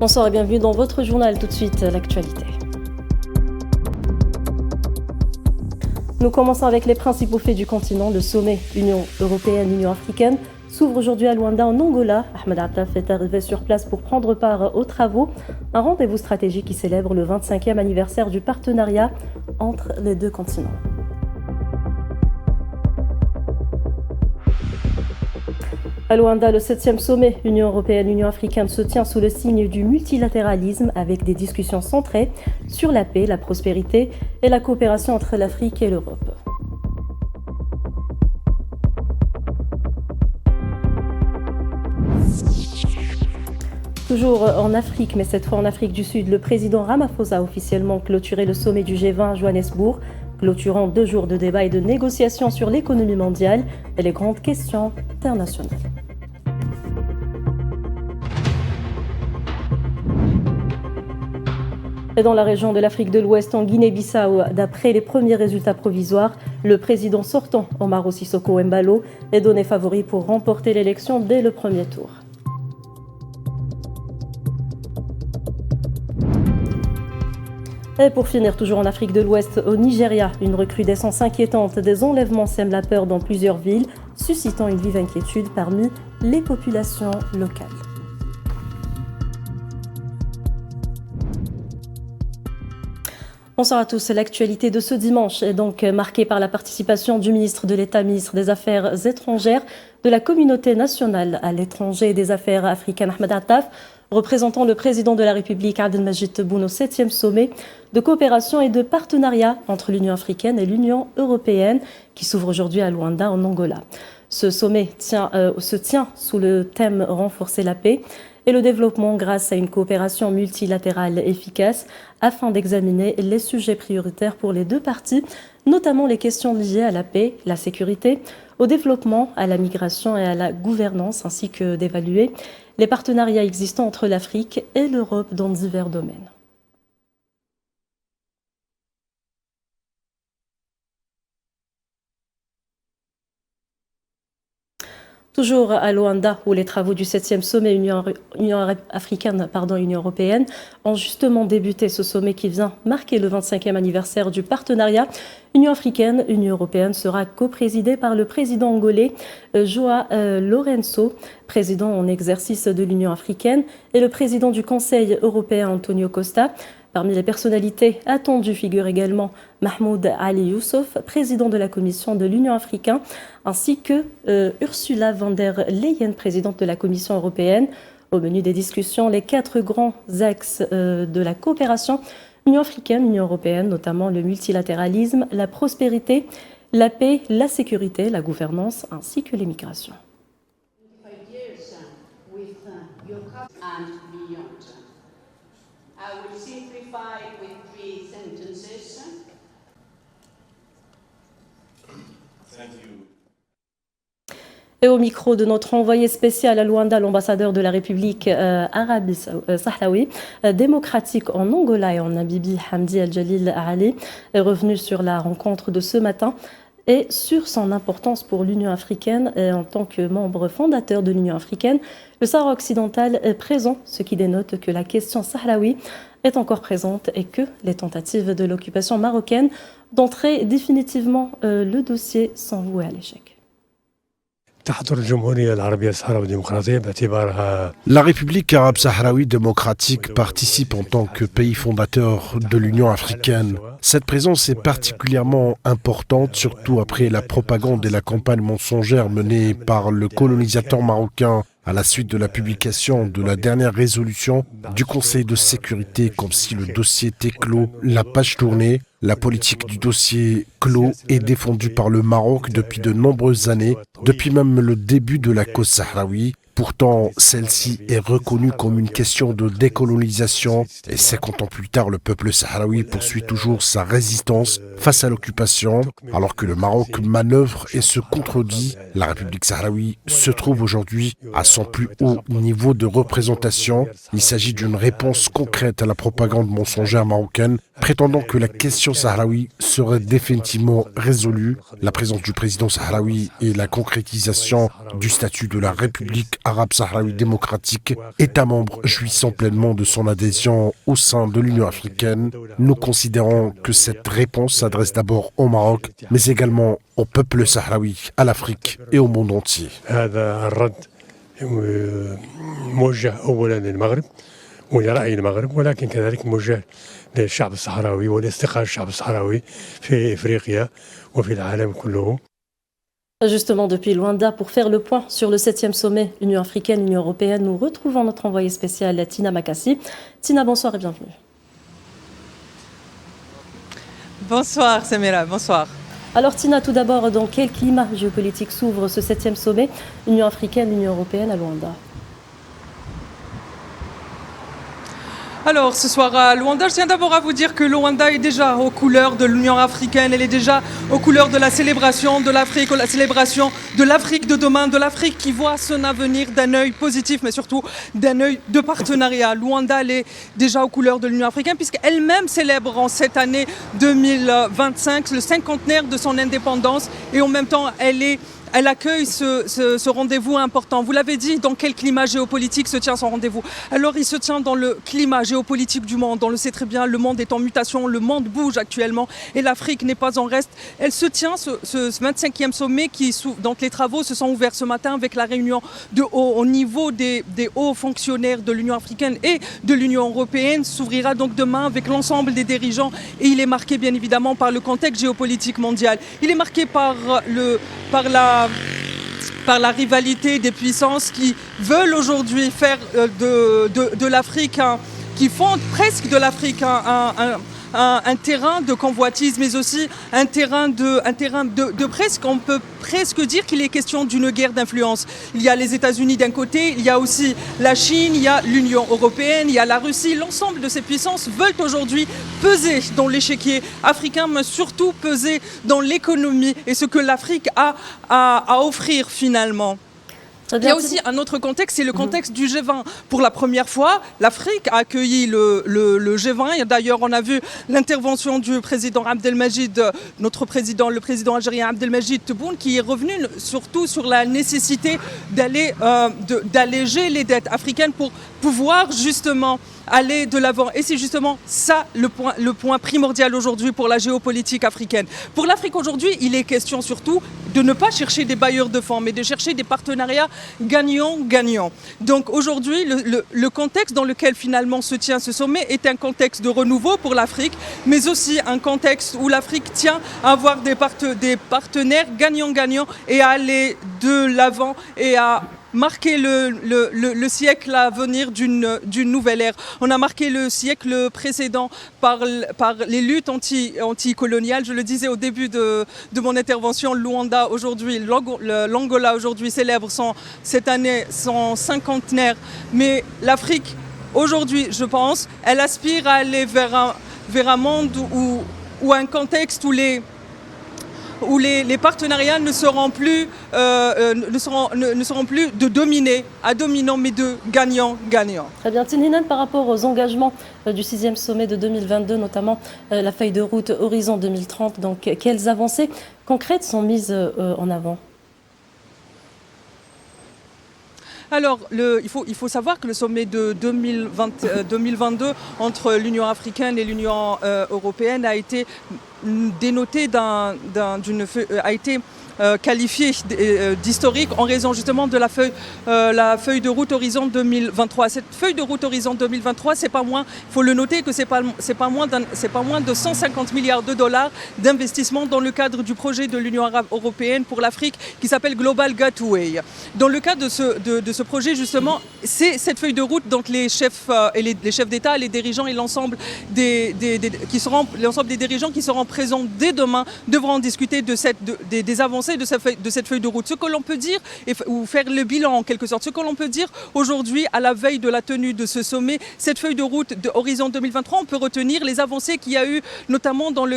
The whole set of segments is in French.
Bonsoir et bienvenue dans votre journal. Tout de suite, l'actualité. Nous commençons avec les principaux faits du continent. Le sommet Union européenne-Union africaine s'ouvre aujourd'hui à Luanda en Angola. Ahmed Attaf est arrivé sur place pour prendre part aux travaux. Un rendez-vous stratégique qui célèbre le 25e anniversaire du partenariat entre les deux continents. À Luanda, le 7e sommet Union européenne-Union africaine se tient sous le signe du multilatéralisme avec des discussions centrées sur la paix, la prospérité et la coopération entre l'Afrique et l'Europe. Toujours en Afrique, mais cette fois en Afrique du Sud, le président Ramaphosa a officiellement clôturé le sommet du G20 à Johannesburg, clôturant 2 jours de débats et de négociations sur l'économie mondiale et les grandes questions internationales. Et dans la région de l'Afrique de l'Ouest, en Guinée-Bissau, d'après les premiers résultats provisoires, le président sortant, Omaro Sissoko Embalo, est donné favori pour remporter l'élection dès le premier tour. Et pour finir, toujours en Afrique de l'Ouest, au Nigeria, une recrudescence inquiétante des enlèvements sème la peur dans plusieurs villes, suscitant une vive inquiétude parmi les populations locales. Bonsoir à tous. L'actualité de ce dimanche est donc marquée par la participation du ministre de l'État, ministre des Affaires étrangères, de la communauté nationale à l'étranger et des Affaires africaines, Ahmed Attaf, représentant le président de la République, Abdelmajid Tebboune, au 7e sommet de coopération et de partenariat entre l'Union africaine et l'Union européenne, qui s'ouvre aujourd'hui à Luanda, en Angola. Ce sommet se tient sous le thème « Renforcer la paix » et le développement grâce à une coopération multilatérale efficace afin d'examiner les sujets prioritaires pour les deux parties, notamment les questions liées à la paix, la sécurité, au développement, à la migration et à la gouvernance, ainsi que d'évaluer les partenariats existants entre l'Afrique et l'Europe dans divers domaines. Toujours à Luanda, où les travaux du 7e sommet Union européenne ont justement débuté. Ce sommet qui vient marquer le 25e anniversaire du partenariat Union africaine, Union européenne sera coprésidé par le président angolais João Lourenço, président en exercice de l'Union africaine, et le président du Conseil européen Antonio Costa. Parmi les personnalités attendues figure également Mahmoud Ali Youssouf, président de la Commission de l'Union africaine, ainsi que Ursula von der Leyen, présidente de la Commission européenne. Au menu des discussions, les 4 grands axes de la coopération Union africaine, Union européenne, notamment le multilatéralisme, la prospérité, la paix, la sécurité, la gouvernance, ainsi que les migrations. I will simplify with 3 sentences. Thank you. Et au micro de notre envoyé spécial à Luanda, l'ambassadeur de la République arabe sahraoui démocratique en Angola et en Namibie, Hamdi El-Jalil Ali, est revenu sur la rencontre de ce matin et sur son importance pour l'Union africaine. Et en tant que membre fondateur de l'Union africaine, le Sahara occidental est présent, ce qui dénote que la question sahraoui est encore présente et que les tentatives de l'occupation marocaine d'entrer définitivement le dossier sont vouées à l'échec. La République arabe sahraoui démocratique participe en tant que pays fondateur de l'Union africaine. Cette présence est particulièrement importante, surtout après la propagande et la campagne mensongère menée par le colonisateur marocain à la suite de la publication de la dernière résolution du Conseil de sécurité, comme si le dossier était clos, la page tournée. La politique du dossier clos est défendue par le Maroc depuis de nombreuses années, depuis même le début de la cause sahraoui. Pourtant, celle-ci est reconnue comme une question de décolonisation et 50 ans plus tard, le peuple sahraoui poursuit toujours sa résistance face à l'occupation. Alors que le Maroc manœuvre et se contredit, la République sahraoui se trouve aujourd'hui à son plus haut niveau de représentation. Il s'agit d'une réponse concrète à la propagande mensongère marocaine prétendant que la question sahraoui serait définitivement résolue. La présence du président sahraoui et la concrétisation du statut de la République arabe sahraoui démocratique, État membre jouissant pleinement de son adhésion au sein de l'Union africaine. Nous considérons que cette réponse s'adresse d'abord au Maroc, mais également au peuple sahraoui, à l'Afrique et au monde entier. موجه اولا للمغرب ولراي المغرب ولكن كذلك موجه للشعب الصحراوي ولاستقرار الشعب الصحراوي في افريقيا وفي العالم كله. Justement, depuis Luanda, pour faire le point sur le 7e sommet Union africaine, Union européenne, nous retrouvons notre envoyée spéciale Tina Makassi. Tina, bonsoir et bienvenue. Bonsoir Samira, bonsoir. Alors Tina, tout d'abord, dans quel climat géopolitique s'ouvre ce 7e sommet Union africaine, Union européenne à Luanda? Alors ce soir à Luanda, je tiens d'abord à vous dire que Luanda est déjà aux couleurs de l'Union africaine, elle est déjà aux couleurs de la célébration de l'Afrique, la célébration de l'Afrique de demain, de l'Afrique qui voit son avenir d'un œil positif, mais surtout d'un œil de partenariat. Luanda, elle est déjà aux couleurs de l'Union africaine puisqu'elle-même célèbre en cette année 2025 le cinquantenaire de son indépendance et en même temps elle accueille ce rendez-vous important. Vous l'avez dit, dans quel climat géopolitique se tient son rendez-vous? Alors il se tient dans le climat géopolitique du monde. On le sait très bien, le monde est en mutation, le monde bouge actuellement et l'Afrique n'est pas en reste. Elle se tient, ce 25e sommet dont les travaux se sont ouverts ce matin avec la réunion au niveau des hauts fonctionnaires de l'Union africaine et de l'Union européenne, s'ouvrira donc demain avec l'ensemble des dirigeants et il est marqué bien évidemment par le contexte géopolitique mondial. Il est marqué par la rivalité des puissances qui veulent aujourd'hui faire de l'Afrique, qui font presque de l'Afrique un terrain de convoitise, mais aussi un terrain de presque, on peut presque dire qu'il est question d'une guerre d'influence. Il y a les États-Unis d'un côté, il y a aussi la Chine, il y a l'Union européenne, il y a la Russie. L'ensemble de ces puissances veulent aujourd'hui peser dans l'échiquier africain, mais surtout peser dans l'économie et ce que l'Afrique a à offrir finalement. Il y a aussi un autre contexte, c'est le contexte du G20. Pour la première fois, l'Afrique a accueilli le G20. Et d'ailleurs, on a vu l'intervention du président Abdelmajid, le président algérien Abdelmajid Tebboune, qui est revenu surtout sur la nécessité d'alléger les dettes africaines pour pouvoir justement aller de l'avant. Et c'est justement ça le point primordial aujourd'hui pour la géopolitique africaine. Pour l'Afrique aujourd'hui, il est question surtout de ne pas chercher des bailleurs de fonds, mais de chercher des partenariats gagnant-gagnant. Donc aujourd'hui, le contexte dans lequel finalement se tient ce sommet est un contexte de renouveau pour l'Afrique, mais aussi un contexte où l'Afrique tient à avoir des partenaires gagnant-gagnant et à aller de l'avant et à marquer le siècle à venir d'une nouvelle ère. On a marqué le siècle précédent par les luttes anticoloniales. Je le disais au début de mon intervention, Luanda aujourd'hui, l'Angola aujourd'hui célèbre cette année son cinquantenaire. Mais l'Afrique aujourd'hui, je pense, elle aspire à aller vers un monde ou un contexte où les partenariats ne seront plus de dominés à dominants, mais de gagnants-gagnants. Très bien. Tinhinan, par rapport aux engagements du 6e sommet de 2022, notamment la feuille de route Horizon 2030, donc quelles avancées concrètes sont mises en avant ? Alors, il faut savoir que le sommet de 2022 entre l'Union africaine et l'Union européenne a été dénoté a été qualifié d'historique en raison justement de la feuille de route Horizon 2023. Cette feuille de route Horizon 2023, c'est pas moins, il faut le noter que c'est pas moins de 150 milliards de dollars d'investissement dans le cadre du projet de l'Union européenne pour l'Afrique qui s'appelle Global Gateway. Dans le cadre de ce projet justement, c'est cette feuille de route donc les chefs d'État, les dirigeants et l'ensemble des dirigeants qui seront présents dès demain devront discuter des avancées de cette feuille de route. Ce que l'on peut dire, ou faire le bilan en quelque sorte, ce que l'on peut dire aujourd'hui à la veille de la tenue de ce sommet, cette feuille de route de Horizon 2023, on peut retenir les avancées qu'il y a eu notamment dans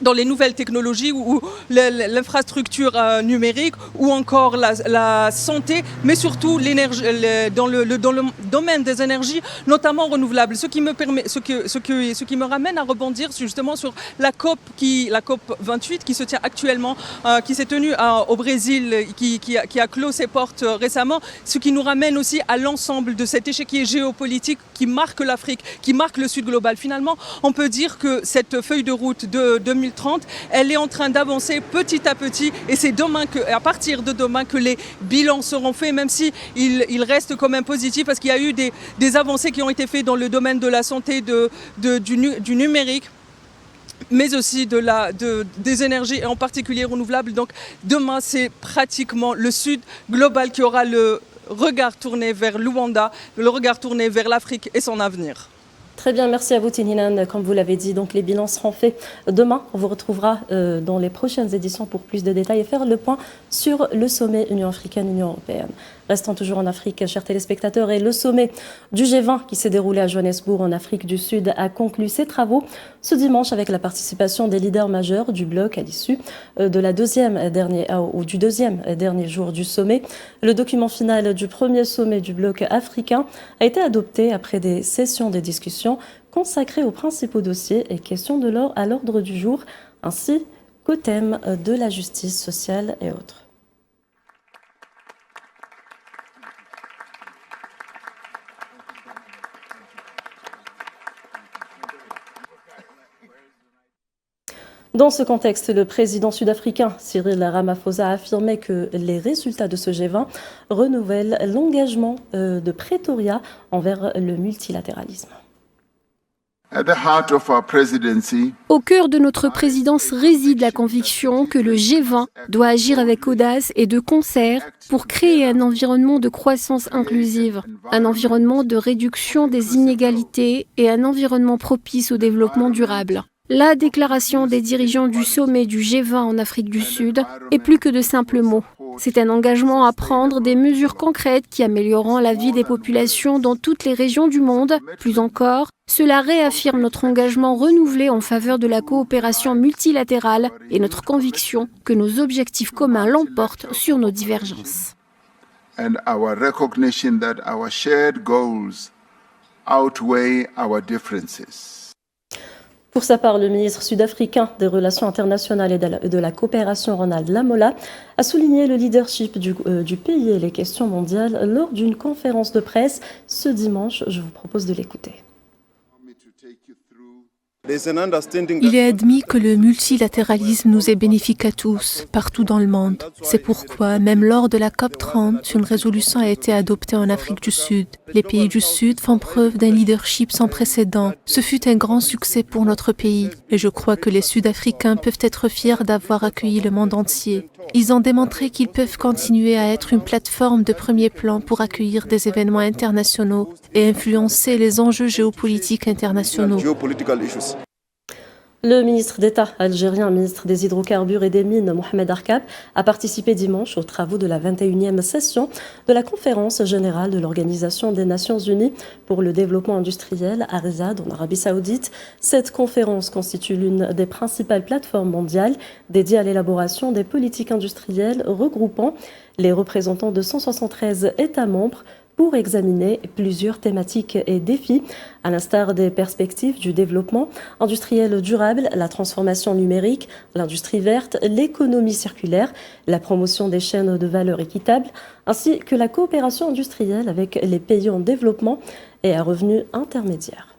dans les nouvelles technologies ou l'infrastructure numérique ou encore la santé, mais surtout l'énergie, dans le domaine des énergies, notamment renouvelables. Ce qui me ramène à rebondir justement sur la COP 28 qui se tient actuellement, qui s'est tenue au Brésil, qui a clos ses portes récemment, ce qui nous ramène aussi à l'ensemble de cet échiquier géopolitique qui marque l'Afrique, qui marque le Sud global. Finalement, on peut dire que cette feuille de route de 2030, elle est en train d'avancer petit à petit et c'est à partir de demain que les bilans seront faits, même si il reste quand même positif parce qu'il y a eu des avancées qui ont été faites dans le domaine de la santé, du numérique, mais aussi des énergies et en particulier renouvelables. Donc demain, c'est pratiquement le Sud global qui aura le regard tourné vers Luanda, le regard tourné vers l'Afrique et son avenir. Très bien, merci à vous Tininan. Comme vous l'avez dit, donc les bilans seront faits demain. On vous retrouvera dans les prochaines éditions pour plus de détails et faire le point sur le sommet Union africaine-Union européenne. Restant toujours en Afrique, chers téléspectateurs, et le sommet du G20 qui s'est déroulé à Johannesburg en Afrique du Sud a conclu ses travaux ce dimanche avec la participation des leaders majeurs du bloc à l'issue du deuxième dernier jour du sommet. Le document final du premier sommet du bloc africain a été adopté après des sessions de discussion consacrées aux principaux dossiers et questions à l'ordre du jour, ainsi qu'au thème de la justice sociale et autres. Dans ce contexte, le président sud-africain Cyril Ramaphosa a affirmé que les résultats de ce G20 renouvellent l'engagement de Pretoria envers le multilatéralisme. Au cœur de notre présidence réside la conviction que le G20 doit agir avec audace et de concert pour créer un environnement de croissance inclusive, un environnement de réduction des inégalités et un environnement propice au développement durable. La déclaration des dirigeants du sommet du G20 en Afrique du Sud est plus que de simples mots. C'est un engagement à prendre des mesures concrètes qui amélioreront la vie des populations dans toutes les régions du monde. Plus encore, cela réaffirme notre engagement renouvelé en faveur de la coopération multilatérale et notre conviction que nos objectifs communs l'emportent sur nos divergences. And our recognition that our shared goals outweigh our differences. Pour sa part, le ministre sud-africain des Relations internationales et de la coopération, Ronald Lamola, a souligné le leadership du pays et les questions mondiales lors d'une conférence de presse ce dimanche. Je vous propose de l'écouter. Il est admis que le multilatéralisme nous est bénéfique à tous, partout dans le monde. C'est pourquoi, même lors de la COP 30, une résolution a été adoptée en Afrique du Sud. Les pays du Sud font preuve d'un leadership sans précédent. Ce fut un grand succès pour notre pays. Et je crois que les Sud-Africains peuvent être fiers d'avoir accueilli le monde entier. Ils ont démontré qu'ils peuvent continuer à être une plateforme de premier plan pour accueillir des événements internationaux et influencer les enjeux géopolitiques internationaux. Le ministre d'État algérien, ministre des Hydrocarbures et des Mines, Mohamed Arkab, a participé dimanche aux travaux de la 21e session de la conférence générale de l'Organisation des Nations Unies pour le développement industriel à Riyad, en Arabie Saoudite. Cette conférence constitue l'une des principales plateformes mondiales dédiées à l'élaboration des politiques industrielles regroupant les représentants de 173 États membres pour examiner plusieurs thématiques et défis, à l'instar des perspectives du développement industriel durable, la transformation numérique, l'industrie verte, l'économie circulaire, la promotion des chaînes de valeur équitables, ainsi que la coopération industrielle avec les pays en développement et à revenus intermédiaires.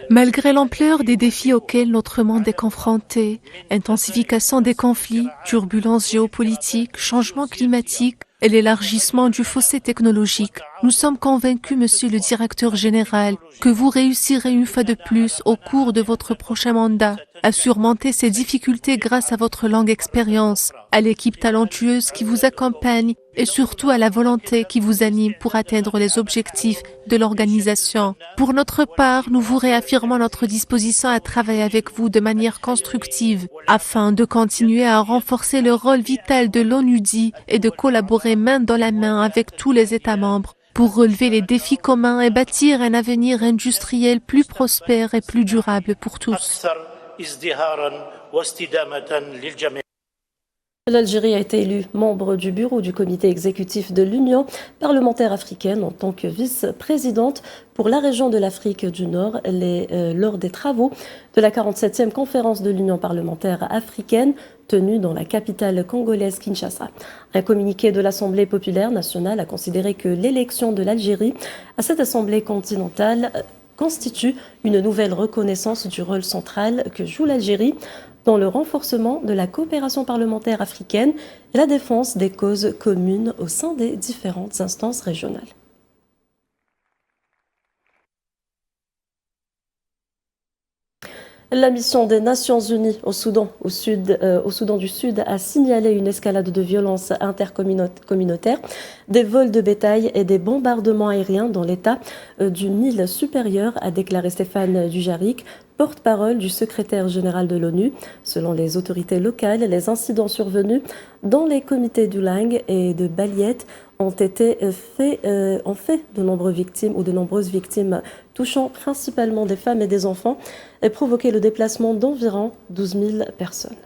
Malgré l'ampleur des défis auxquels notre monde est confronté, intensification des conflits, turbulences géopolitiques, changement climatique et l'élargissement du fossé technologique, nous sommes convaincus, Monsieur le Directeur général, que vous réussirez une fois de plus au cours de votre prochain mandat à surmonter ces difficultés grâce à votre longue expérience, à l'équipe talentueuse qui vous accompagne et surtout à la volonté qui vous anime pour atteindre les objectifs de l'organisation. Pour notre part, nous vous réaffirmons notre disposition à travailler avec vous de manière constructive afin de continuer à renforcer le rôle vital de l'ONUDI et de collaborer main dans la main avec tous les États membres pour relever les défis communs et bâtir un avenir industriel plus prospère et plus durable pour tous. L'Algérie a été élue membre du bureau du comité exécutif de l'Union parlementaire africaine en tant que vice-présidente pour la région de l'Afrique du Nord lors des travaux de la 47e conférence de l'Union parlementaire africaine tenue dans la capitale congolaise Kinshasa. Un communiqué de l'Assemblée populaire nationale a considéré que l'élection de l'Algérie à cette assemblée continentale constitue une nouvelle reconnaissance du rôle central que joue l'Algérie dans le renforcement de la coopération parlementaire africaine et la défense des causes communes au sein des différentes instances régionales. La mission des Nations Unies au Soudan du Sud a signalé une escalade de violences intercommunautaires, des vols de bétail et des bombardements aériens dans l'état du Nil supérieur, a déclaré Stéphane Dujarric, porte-parole du secrétaire général de l'ONU. Selon les autorités locales, les incidents survenus dans les comités d'Ulang et de Baliette ont fait de nombreuses victimes touchant principalement des femmes et des enfants et provoqué le déplacement d'environ 12 000 personnes.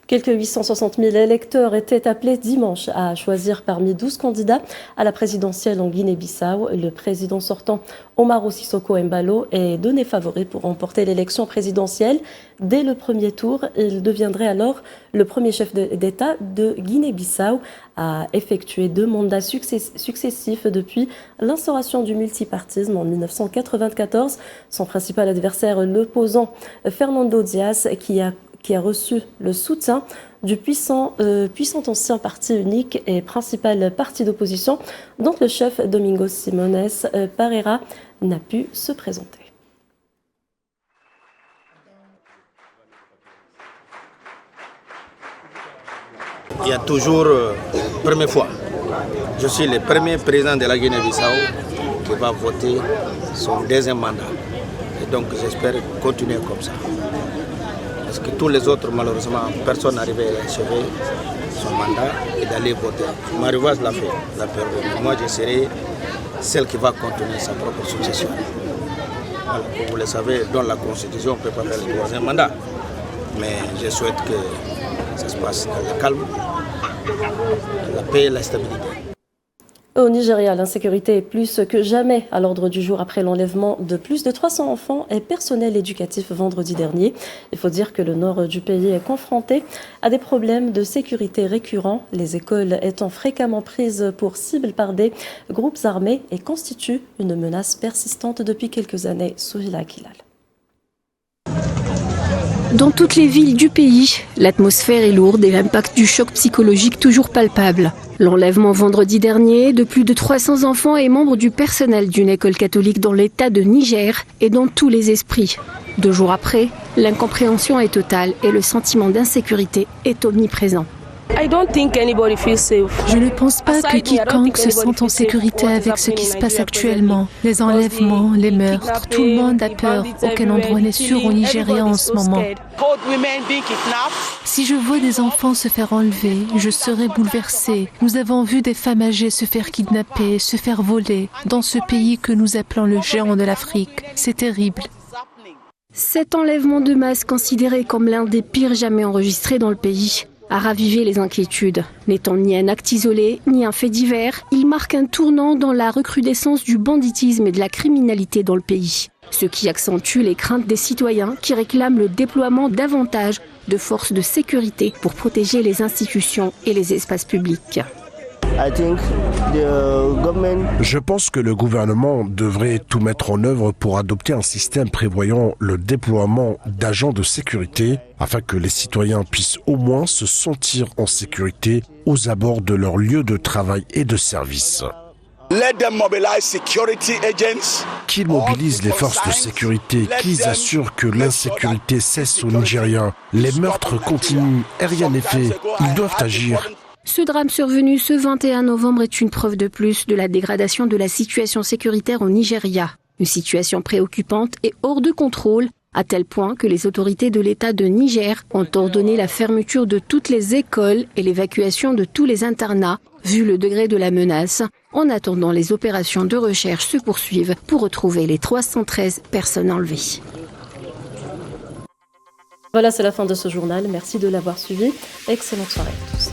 Quelques 860 000 électeurs étaient appelés dimanche à choisir parmi 12 candidats à la présidentielle en Guinée-Bissau. Le président sortant, Omaro Sissoko Embalo, est donné favori pour remporter l'élection présidentielle. Dès le premier tour, il deviendrait alors le premier chef d'État de Guinée-Bissau à effectuer 2 mandats successifs depuis l'instauration du multipartisme en 1994. Son principal adversaire, l'opposant Fernando Dias, qui a reçu le soutien du puissant ancien parti unique et principal parti d'opposition, dont le chef Domingos Simones Pereira n'a pu se présenter. Il y a toujours première fois. Je suis le premier président de la Guinée-Bissau qui va voter son deuxième mandat. Et donc j'espère continuer comme ça. Parce que tous les autres, malheureusement, personne n'arrivait à achever son mandat et d'aller voter. Marivoise l'a fait, l'a perdu. Moi, je serai celle qui va continuer sa propre succession. Voilà, comme vous le savez, dans la Constitution, on ne peut pas faire le troisième mandat. Mais je souhaite que ça se passe dans le calme, la paix et la stabilité. Au Nigeria, l'insécurité est plus que jamais à l'ordre du jour après l'enlèvement de plus de 300 enfants et personnel éducatif vendredi dernier. Il faut dire que le nord du pays est confronté à des problèmes de sécurité récurrents, les écoles étant fréquemment prises pour cible par des groupes armés et constituent une menace persistante depuis quelques années. Sohila Kilal. Dans toutes les villes du pays, l'atmosphère est lourde et l'impact du choc psychologique toujours palpable. L'enlèvement vendredi dernier de plus de 300 enfants et membres du personnel d'une école catholique dans l'état de Niger est dans tous les esprits. 2 jours après, l'incompréhension est totale et le sentiment d'insécurité est omniprésent. Je ne pense pas que quiconque se sente en sécurité avec ce qui se passe actuellement. Les enlèvements, les meurtres, tout le monde a peur. Aucun endroit n'est sûr au Nigeria en ce moment. Si je vois des enfants se faire enlever, je serai bouleversée. Nous avons vu des femmes âgées se faire kidnapper, se faire voler, dans ce pays que nous appelons le géant de l'Afrique. C'est terrible. Cet enlèvement de masse, considéré comme l'un des pires jamais enregistrés dans le pays, a ravivé les inquiétudes. N'étant ni un acte isolé, ni un fait divers, il marque un tournant dans la recrudescence du banditisme et de la criminalité dans le pays. Ce qui accentue les craintes des citoyens qui réclament le déploiement davantage de forces de sécurité pour protéger les institutions et les espaces publics. Je pense que le gouvernement devrait tout mettre en œuvre pour adopter un système prévoyant le déploiement d'agents de sécurité afin que les citoyens puissent au moins se sentir en sécurité aux abords de leur lieu de travail et de service. Qu'ils mobilisent les forces de sécurité, qu'ils assurent que l'insécurité cesse au Nigeria. Les meurtres continuent et rien n'est fait. Ils doivent agir. Ce drame survenu ce 21 novembre est une preuve de plus de la dégradation de la situation sécuritaire au Nigeria. Une situation préoccupante et hors de contrôle, à tel point que les autorités de l'État de Niger ont ordonné la fermeture de toutes les écoles et l'évacuation de tous les internats, vu le degré de la menace. En attendant, les opérations de recherche se poursuivent pour retrouver les 313 personnes enlevées. Voilà, c'est la fin de ce journal. Merci de l'avoir suivi. Excellente soirée à tous.